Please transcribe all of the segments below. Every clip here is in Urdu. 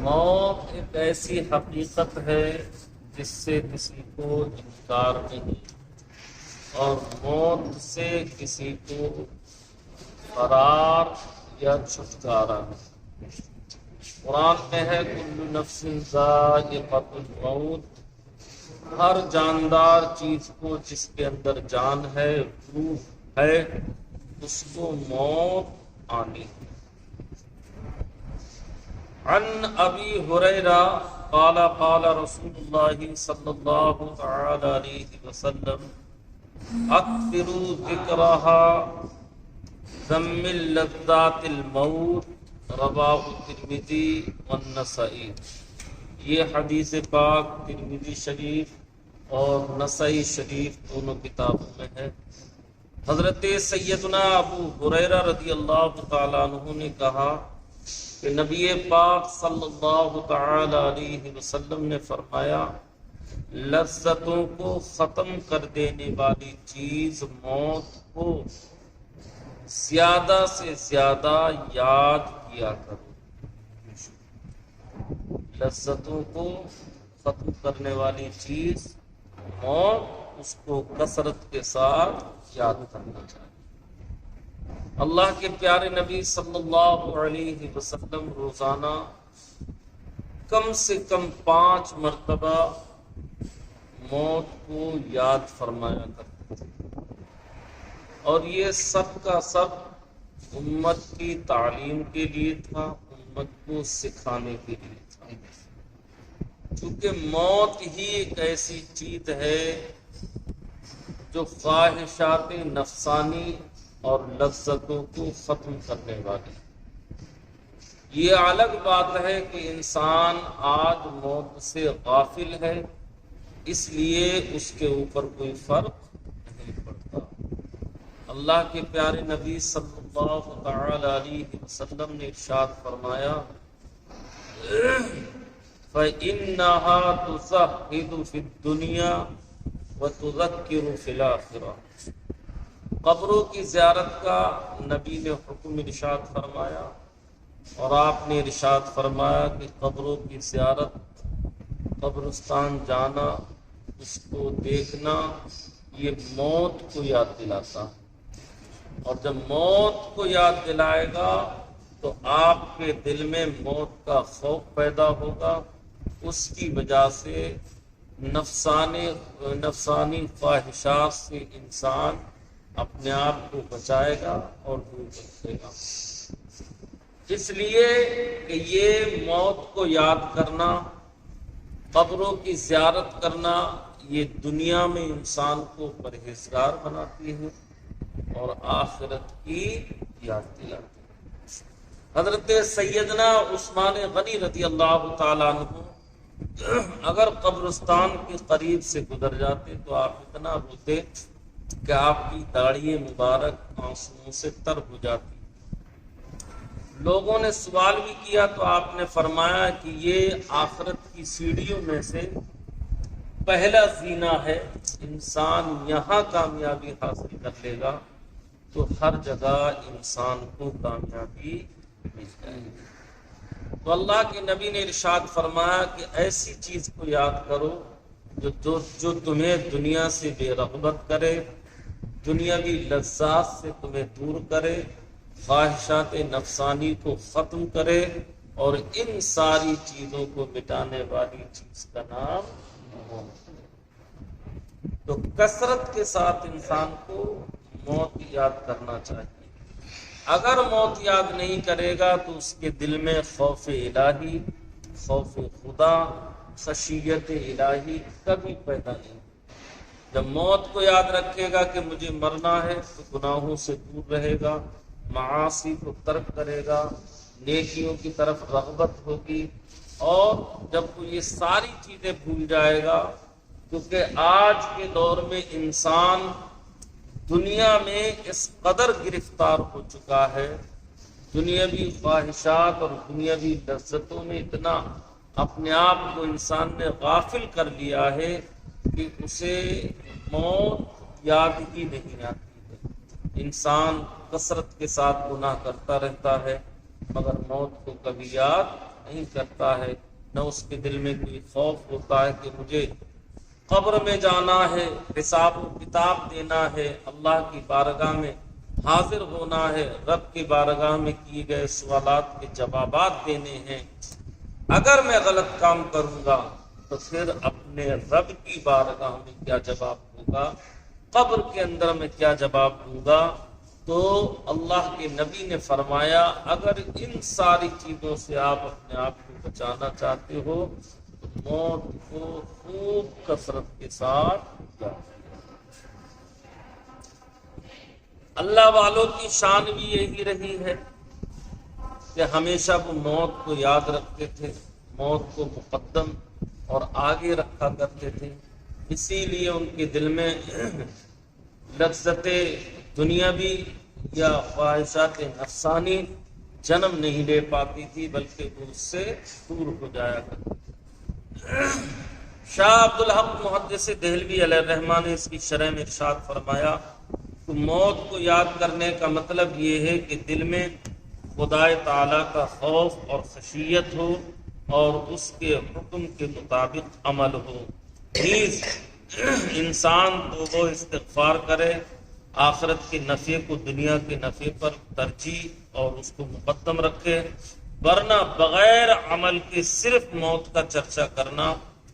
موت ایک ایسی حقیقت ہے جس سے کسی کو انکار نہیں، اور موت سے کسی کو فرار یا چھٹکارا نہیں۔ قرآن میں ہے کل نفس ذائقۃ الموت، ہر جاندار چیز کو جس کے اندر جان ہے، روح ہے، اس کو موت آنی ہے۔ عن ابی ہریرہ قال قال رسول اللہ صلی اللہ تعالی علیہ وسلم اکثروا ذکرها ذم اللذات الموت، رواه ترمذی والنسائی۔ یہ حدیث پاک ترمذی شریف اور نسائی شریف دونوں کتابوں میں ہے۔ حضرت سیدنا ابو ہریرہ رضی اللہ تعالیٰ عنہ نے کہا کہ نبی پاک صلی اللہ تعالی علیہ وسلم نے فرمایا، لذتوں کو ختم کر دینے والی چیز موت کو زیادہ سے زیادہ یاد کیا کرو۔ لذتوں کو ختم کرنے والی چیز موت، اس کو کثرت کے ساتھ یاد کرنا چاہیے۔ اللہ کے پیارے نبی صلی اللہ علیہ وسلم روزانہ کم سے کم 5 مرتبہ موت کو یاد فرمایا کرتے تھے، اور یہ سب کا سب امت کی تعلیم کے لیے تھا، امت کو سکھانے کے لیے تھا، چونکہ موت ہی ایک ایسی چیز ہے جو خواہشات نفسانی اور لذتوں کو ختم کرنے والی۔ یہ الگ بات ہے کہ انسان آج موت سے غافل ہے، اس لیے اس کے اوپر کوئی فرق نہیں پڑتا۔ اللہ کے پیارے نبی صلی اللہ تعالی علیہ وسلم نے ارشاد فرمایا، فَإِنَّهَا تُزَهِّدُ فِي الدُّنْيَا وَتُذَكِّرُ فِي الْآخِرَةِ۔ قبروں کی زیارت کا نبی نے حکم ارشاد فرمایا، اور آپ نے ارشاد فرمایا کہ قبروں کی زیارت، قبرستان جانا، اس کو دیکھنا، یہ موت کو یاد دلاتا ہے، اور جب موت کو یاد دلائے گا تو آپ کے دل میں موت کا خوف پیدا ہوگا، اس کی وجہ سے نفسانی خواہشات سے انسان اپنے آپ کو بچائے گا اور دور رکھے گا۔ اس لیے کہ یہ موت کو یاد کرنا، قبروں کی زیارت کرنا، یہ دنیا میں انسان کو پرہیزگار بناتی ہے اور آخرت کی یاد دلاتی ہے۔ حضرت سیدنا عثمان غنی رضی اللہ تعالیٰ عنہ اگر قبرستان کے قریب سے گزر جاتے تو آپ اتنا روتے کہ آپ کی داڑھی مبارک آنسوؤں سے تر ہو جاتی۔ لوگوں نے سوال بھی کیا تو آپ نے فرمایا کہ یہ آخرت کی سیڑھیوں میں سے پہلا زینہ ہے، انسان یہاں کامیابی حاصل کر لے گا تو ہر جگہ انسان کو کامیابی مل جائے گی۔ تو اللہ کے نبی نے ارشاد فرمایا کہ ایسی چیز کو یاد کرو جو تمہیں دنیا سے بے رغبت کرے، دنیاوی لذات سے تمہیں دور کرے، خواہشات نفسانی کو ختم کرے، اور ان ساری چیزوں کو مٹانے والی چیز کا نام موت ہے۔ تو کثرت کے ساتھ انسان کو موت یاد کرنا چاہیے۔ اگر موت یاد نہیں کرے گا تو اس کے دل میں خوف الہی، خوف خدا، خشیت الہی کبھی پیدا نہیں۔ جب موت کو یاد رکھے گا کہ مجھے مرنا ہے تو گناہوں سے دور رہے گا، معاصی کو ترک کرے گا، نیکیوں کی طرف رغبت ہوگی، اور جب وہ یہ ساری چیزیں بھول جائے گا، کیونکہ آج کے دور میں انسان دنیا میں اس قدر گرفتار ہو چکا ہے، دنیاوی خواہشات اور دنیاوی لذتوں نے اتنا اپنے آپ کو انسان نے غافل کر لیا ہے کہ اسے موت یاد ہی نہیں آتی ہے۔ انسان کثرت کے ساتھ گناہ کرتا رہتا ہے مگر موت کو کبھی یاد نہیں کرتا ہے، نہ اس کے دل میں کوئی خوف ہوتا ہے کہ مجھے قبر میں جانا ہے، حساب و کتاب دینا ہے، اللہ کی بارگاہ میں حاضر ہونا ہے، رب کی بارگاہ میں کیے گئے سوالات کے جوابات دینے ہیں۔ اگر میں غلط کام کروں گا تو پھر اپنے رب کی بارگاہ میں کیا جواب ہوگا، قبر کے اندر میں کیا جواب دوں گا۔ تو اللہ کے نبی نے فرمایا اگر ان ساری چیزوں سے آپ اپنے آپ کو بچانا چاہتے ہو تو موت کو خوب کثرت کے ساتھ یاد کرو۔ اللہ والوں کی شان بھی یہی رہی ہے کہ ہمیشہ وہ موت کو یاد رکھتے تھے، موت کو مقدم اور آگے رکھا کرتے تھے، اسی لیے ان کے دل میں لذت دنیاوی یا خواہشات نفسانی جنم نہیں لے پاتی تھی، بلکہ وہ اس سے دور ہو جایا کرتی۔ شاہ عبدالحق محدث دہلوی علیہ الرحمٰن نے اس کی شرح میں ارشاد فرمایا کہ موت کو یاد کرنے کا مطلب یہ ہے کہ دل میں خدا تعالیٰ کا خوف اور خشیت ہو اور اس کے حکم کے مطابق عمل ہو، نیز انسان توبہ و استغفار کرے، آخرت کے نفع کو دنیا کے نفع پر ترجیح اور اس کو مقدم رکھے، ورنہ بغیر عمل کے صرف موت کا چرچا کرنا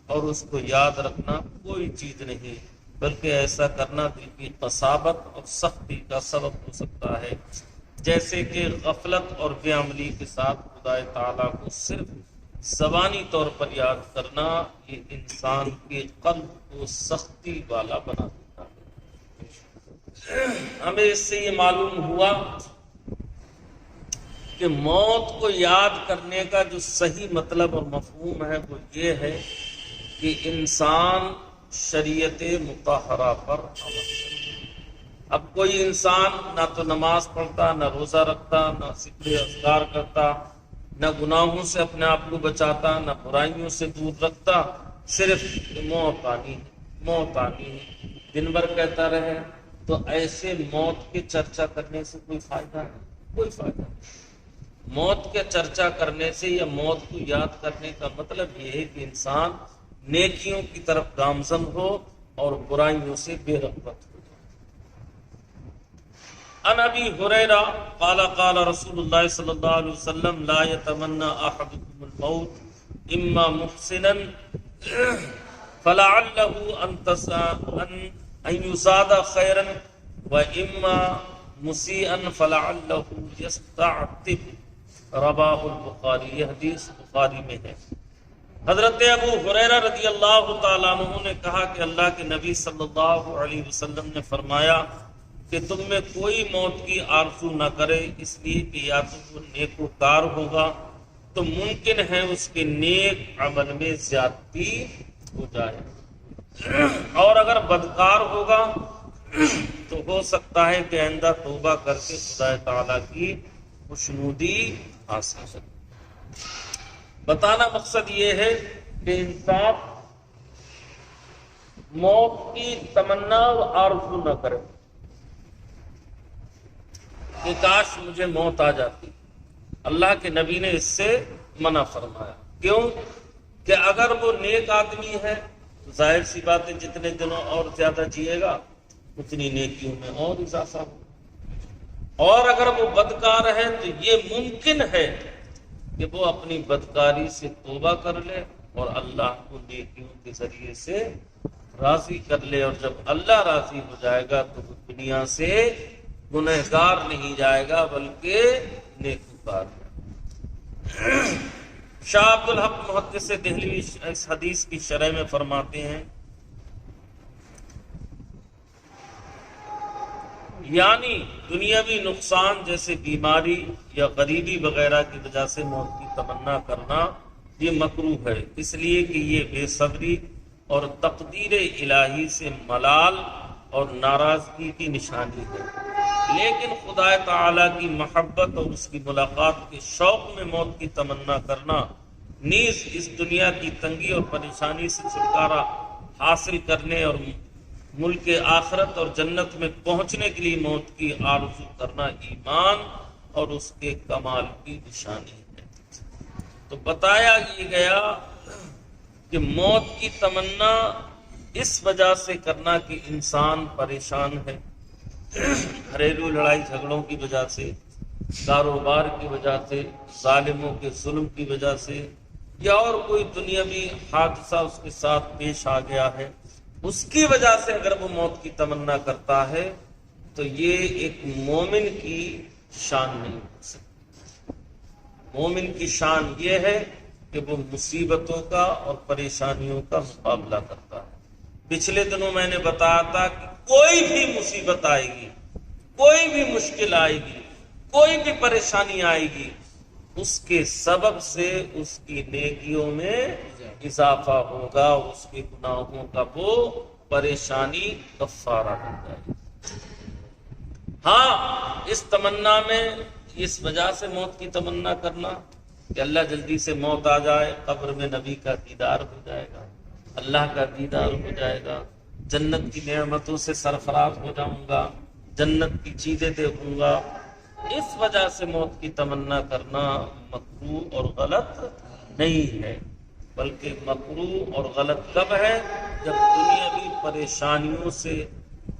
اور اس کو یاد رکھنا کوئی چیز نہیں، بلکہ ایسا کرنا دل کی قساوت اور سختی کا سبب ہو سکتا ہے، جیسے کہ غفلت اور بے عملی کے ساتھ خدا تعالیٰ کو صرف زبانی طور پر یاد کرنا، یہ انسان کے قلب کو سختی والا بنا دیتا ہے۔ ہمیں اس سے یہ معلوم ہوا کہ موت کو یاد کرنے کا جو صحیح مطلب اور مفہوم ہے وہ یہ ہے کہ انسان شریعت مطہرہ پر عمل کرے۔ اب کوئی انسان نہ تو نماز پڑھتا، نہ روزہ رکھتا، نہ ذکر اذکار کرتا، نہ گناہوں سے اپنے آپ کو بچاتا، نہ برائیوں سے دور رکھتا، صرف موت آنی ہے، موت آنی ہے، دن بھر کہتا رہے، تو ایسے موت کے چرچا کرنے سے کوئی فائدہ نہیں، کوئی فائدہ نہیں۔ موت کے چرچا کرنے سے یا موت کو یاد کرنے کا مطلب یہ ہے کہ انسان نیکیوں کی طرف گامزن ہو اور برائیوں سے بے رغبت ہو۔ عن ابی ہریرہ قال قال رسول اللہ صلی اللہ علیہ وسلم لا يتمنى احدكم الموت اما محسنا فلعله ان يزاد خيرا واما مسيئا فلعله يستعتب، رواه البخاری، یہ حدیث بخاری میں ہے۔ حضرت ابو ہریرہ رضی اللہ تعالیٰ عنہ نے کہا کہ اللہ کے نبی صلی اللہ علیہ وسلم نے فرمایا کہ تم میں کوئی موت کی آرزو نہ کرے، اس لیے کہ یا تو وہ نیکوکار ہوگا تو ممکن ہے اس کے نیک عمل میں زیادتی ہو جائے، اور اگر بدکار ہوگا تو ہو سکتا ہے کہ آئندہ توبہ کر کے خدا تعالیٰ کی خوشنودی حاصل کرے۔ بتانا مقصد یہ ہے کہ انسان موت کی تمنا اور آرزو نہ کرے کہ کاش مجھے موت آ جاتی۔ اللہ کے نبی نے اس سے منع فرمایا، کیوں کہ اگر وہ نیک آدمی ہے تو ظاہر سی بات ہے جتنے دنوں اور زیادہ جیے گا اتنی نیکیوں میں اور اضافہ ہو، اور اگر وہ بدکار ہے تو یہ ممکن ہے کہ وہ اپنی بدکاری سے توبہ کر لے اور اللہ کو نیکیوں کے ذریعے سے راضی کر لے، اور جب اللہ راضی ہو جائے گا تو وہ دنیا سے گنہگار نہیں جائے گا بلکہ نیکوکار۔ شاہ عبدالحق محدث دہلوی اس حدیث کی شرح میں فرماتے ہیں یعنی دنیاوی نقصان جیسے بیماری یا غریبی وغیرہ کی وجہ سے موت کی تمنا کرنا یہ مکروہ ہے، اس لیے کہ یہ بے صبری اور تقدیر الہی سے ملال اور ناراضگی کی نشانی ہے، لیکن خدا تعالیٰ کی محبت اور اس کی ملاقات کے شوق میں موت کی تمنا کرنا، نیز اس دنیا کی تنگی اور پریشانی سے چھٹکارا حاصل کرنے اور ملک آخرت اور جنت میں پہنچنے کے لیے موت کی آرزو کرنا ایمان اور اس کے کمال کی نشانی ہے۔ تو بتایا یہ گیا کہ موت کی تمنا اس وجہ سے کرنا کہ انسان پریشان ہے، گھریلو لڑائی جھگڑوں کی وجہ سے، کاروبار کی وجہ سے، ظالموں کے ظلم کی وجہ سے، یا اور کوئی دنیاوی حادثہ اس کے ساتھ پیش آ گیا ہے، اس کی وجہ سے اگر وہ موت کی تمنا کرتا ہے تو یہ ایک مومن کی شان نہیں ہو سکتی۔ مومن کی شان یہ ہے کہ وہ مصیبتوں کا اور پریشانیوں کا مقابلہ کرتا ہے۔ پچھلے دنوں میں نے بتایا تھا کہ کوئی بھی مصیبت آئے گی، کوئی بھی مشکل آئے گی، کوئی بھی پریشانی آئے گی، اس کے سبب سے اس کی نیکیوں میں اضافہ ہوگا، اس کے گناہوں کا وہ پریشانی کفارہ بن جائے گی۔ ہاں، اس تمنا میں اس وجہ سے موت کی تمنا کرنا کہ اللہ جلدی سے موت آ جائے، قبر میں نبی کا دیدار ہو جائے گا، اللہ کا دیدار ہو جائے گا، جنت کی نعمتوں سے سرفراز ہو جاؤں گا، جنت کی چیزیں دیکھوں گا، اس وجہ سے موت کی تمنا کرنا مکروہ اور غلط نہیں ہے، بلکہ مکروہ اور غلط کب ہے؟ جب دنیاوی پریشانیوں سے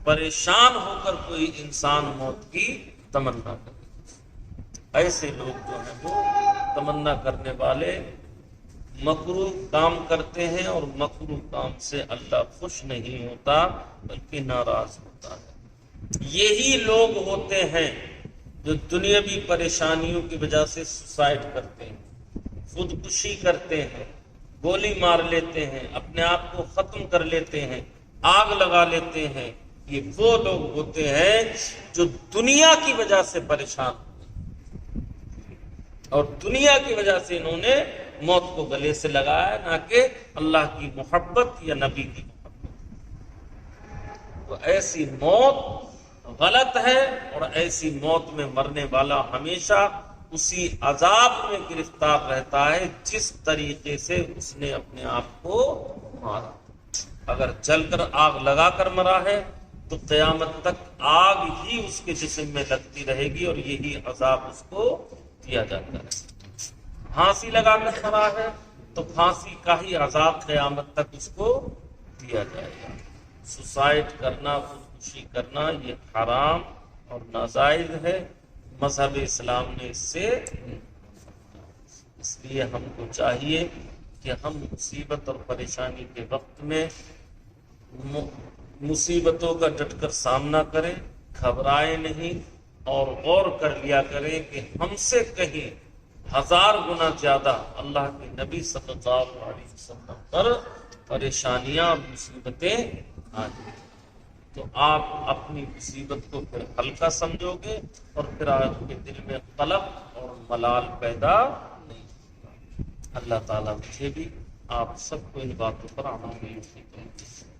پریشان ہو کر کوئی انسان موت کی تمنا کرے۔ ایسے لوگ جو ہیں وہ تمنا کرنے والے مکروہ کام کرتے ہیں، اور مکروہ کام سے اللہ خوش نہیں ہوتا بلکہ ناراض ہوتا ہے۔ یہی لوگ ہوتے ہیں جو دنیاوی پریشانیوں کی وجہ سے سوسائڈ کرتے ہیں، خودکشی کرتے ہیں، گولی مار لیتے ہیں، اپنے آپ کو ختم کر لیتے ہیں، آگ لگا لیتے ہیں۔ یہ وہ لوگ ہوتے ہیں جو دنیا کی وجہ سے پریشان ہوتے ہیں، اور دنیا کی وجہ سے انہوں نے موت کو گلے سے لگایا، نہ کہ اللہ کی محبت یا نبی کی محبت۔ تو ایسی موت غلط ہے، اور ایسی موت میں مرنے والا ہمیشہ اسی عذاب میں گرفتار رہتا ہے جس طریقے سے اس نے اپنے آپ کو مارا۔ اگر جل کر آگ لگا کر مرا ہے تو قیامت تک آگ ہی اس کے جسم میں لگتی رہے گی، اور یہی عذاب اس کو دیا جاتا ہے۔ پھانسی لگا کر مرا ہے تو پھانسی کا ہی عذاب قیامت تک اس کو دیا جائے گا۔ سوسائڈ کرنا، خودکشی کرنا، یہ حرام اور ناجائز ہے، مذہب اسلام نے اس سے، اس لیے ہم کو چاہیے کہ ہم مصیبت اور پریشانی کے وقت میں مصیبتوں کا ڈٹ کر سامنا کریں، گھبرائیں نہیں، اور غور کر لیا کریں کہ ہم سے کہیں 1000 گنا زیادہ اللہ کے نبی صلی اللہ علیہ وسلم پر پریشانیاں، مصیبتیں آئیں، تو آپ اپنی مصیبت کو پھر ہلکا سمجھو گے، اور پھر آپ کے دل میں قلق اور ملال پیدا نہیں ہوگا۔ اللہ تعالیٰ مجھے بھی آپ سب کو ان باتوں پر عمل کرنے کی توفیق دے۔